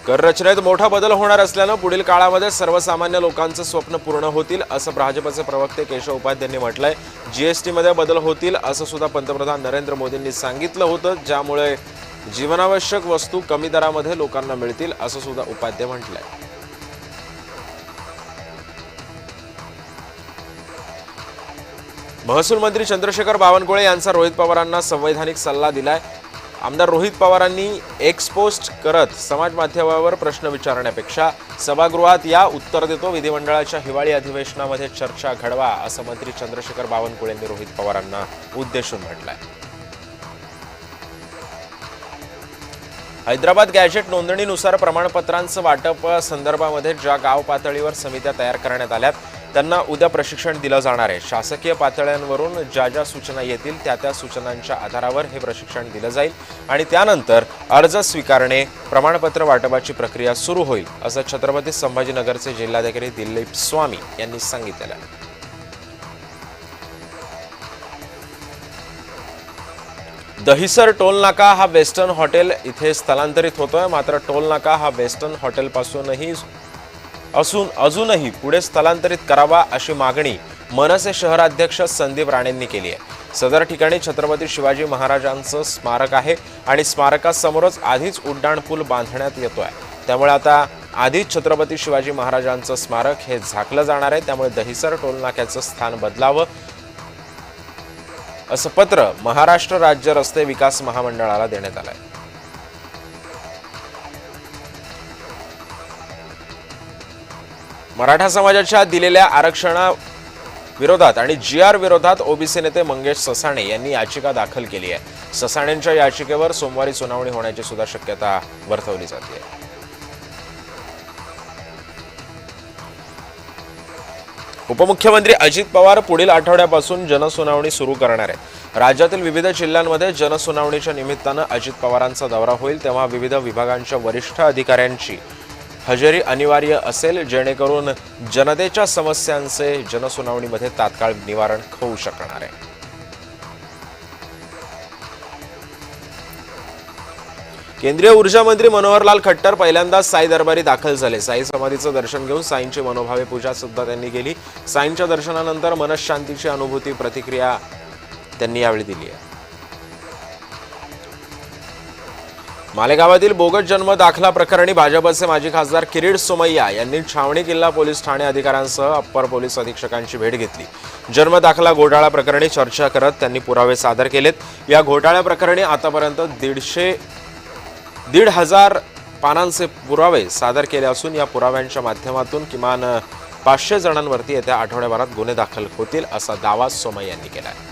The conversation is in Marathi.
कर रचनेत मोठा बदल होणार असल्यानं पुढील काळामध्ये सर्वसामान्य लोकांचं स्वप्न पूर्ण होतील असं भाजपचे प्रवक्ते केशव उपाध्ये यांनी म्हटलंय। जीएसटी मध्ये बदल होतील असं सुद्धा पंतप्रधान नरेंद्र मोदींनी सांगितलं होतं, ज्यामुळे जीवनावश्यक वस्तू कमी दरामध्ये लोकांना मिळतील असं सुद्धा उपाध्ये म्हटलंय। महसूल मंत्री चंद्रशेखर बावनकुळे यांचा रोहित पवारांना संवैधानिक सल्ला दिलाय। आमदार रोहित पवारांनी एक्स पोस्ट करत समाज माध्यमावर प्रश्न विचारण्यापेक्षा सभागृहात या उत्तर देतो, विधिमंडळाच्या हिवाळी अधिवेशनामध्ये चर्चा घडवा असं मंत्री चंद्रशेखर बावनकुळे यांनी रोहित पवारांना उद्देशून म्हटलंय। हैदराबाद गॅजेट नोंदणीनुसार प्रमाणपत्रांचं वाटप संदर्भामध्ये ज्या गाव पातळीवर समित्या तयार करण्यात आल्यात त्यांना उद्या प्रशिक्षण दिलं जाणार आहे। शासकीय पातळ्यांवरून ज्या सूचना येतील त्या सूचनांच्या आधारावर हे प्रशिक्षण दिलं जाईल आणि त्यानंतर अर्ज स्वीकारणे, प्रमाणपत्र वाटपाची प्रक्रिया सुरू होईल असं छत्रपती संभाजीनगरचे जिल्हाधिकारी दिलीप स्वामी यांनी सांगितलं। दहिसर टोल नाका हा वेस्टर्न हॉटेल इथे स्थलांतरित होतोय, मात्र टोल नाका हा वेस्टर्न हॉटेल पासूनही अजूनही पुढे स्थलांतरित करावा अशी मागणी मनसे शहराध्यक्ष संदीप राणेंनी केली आहे। सदर ठिकाणी छत्रपती शिवाजी महाराजांचं स्मारक आहे आणि स्मारकासमोरच आधीच उड्डाण पूल बांधण्यात येतोय, त्यामुळे आता आधीच छत्रपती शिवाजी महाराजांचं स्मारक हे झाकलं जाणार आहे, त्यामुळे दहिसर टोल नाक्याचं स्थान बदलावं असं पत्र महाराष्ट्र राज्य रस्ते विकास महामंडळाला देण्यात आलंय। मराठा समाजाच्या दिलेल्या आरक्षणाविरोधात आणि जीआर विरोधात ओबीसी नेते मंगेश ससाणे यांनी याचिका दाखल केली आहे। ससाणेंच्या याचिकेवर सोमवारी सुनावणी होण्याची सुद्धा शक्यता वर्तवली जाते। उपमुख्यमंत्री अजित पवार पुढील आठवड्यापासून जनसुनावणी सुरू करणार आहेत। राज्यातील विविध जिल्ह्यांमध्ये जनसुनावणीच्या निमित्तानं अजित पवारांचा दौरा होईल, तेव्हा विविध विभागांच्या वरिष्ठ अधिकाऱ्यांची हजेरी अनिवार्य असेल, जेणेकरून जनतेच्या समस्यांचे जनसुनावणीमध्ये तात्काळ निवारण होऊ शकणार आहे। केंद्रीय ऊर्जा मंत्री मनोहरलाल खट्टर पहिल्यांदा साई दरबारी दाखल झाले। साई समाधीचं दर्शन घेऊन साईंची मनोभावे पूजा सुद्धा त्यांनी केली। साईंच्या दर्शनानंतर मनशांतीची अनुभूती प्रतिक्रिया त्यांनी यावेळी दिली आहे। मालेगावातील बोगस जन्म दाखला प्रकरणी भाजपचे माजी खासदार किरीट सोमय्या यांनी छावणी किल्ला पोलीस ठाणे अधिकाऱ्यांसह अप्पर पोलीस अधीक्षकांची भेट घेतली। जन्म दाखला घोटाळा प्रकरणी चर्चा करत त्यांनी पुरावे सादर केलेत। या घोटाळ्या प्रकरणी आतापर्यंत 1,500 पानांचे पुरावे सादर केले असून या पुराव्यांच्या माध्यमातून किमान 500 जणांवरती येत्या आठवड्याभरात गुन्हे दाखल होतील असा दावा सोमय्या यांनी केला आहे।